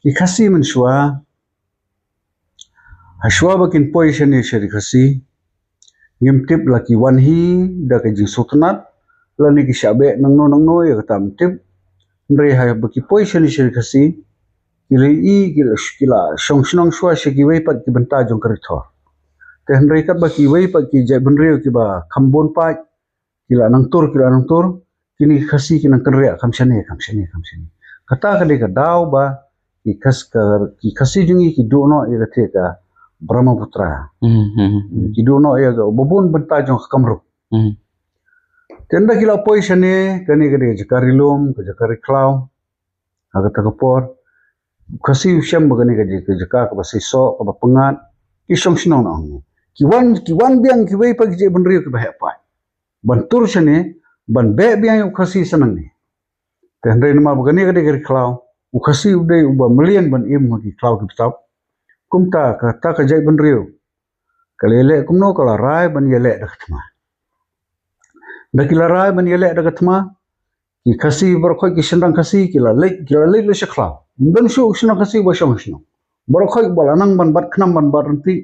Ikasi menshua hashwa bakin position ni shari kasi ngimtip laki wanhi da ka jing sultanat lani ki shabe nangno ya kata mtip ndre ha baki position ni shari kasi kila shong shwa shaki wei pat ki banta jong karithor te ndre kat baki wei pat ki jai benre ki ba khambon pa kila nangtur kini kasi ki nang kanre kamshane kata ka de ka daw ba ki kasi jungi ki dono ya te ka Brahmaputra ki dono ya ga babun banta jong kamru tenda kila position ne kani ka de jakari lom ka jakari klau aga ta kapor kasi usyam bagani ka de jaka ka basiso ka bapengat ki song sinong na ong ki wan biang ki wei pa ki je benri ka ba pa bantur sene ban be biang kasi sanang ni tenda ni ma bagani ka de klau ukasi uday uba million ban im ki klau ki tap kumta ka ta ka jai benriu kalele kumno kala rai ban yele da khatma da kila rai ban yele da khatma ki kasi barkhoi ki sendang kasi kila le le shakla ban shu usna kasi ba shong shno barkhoi balanang ban bat khnam ban baranti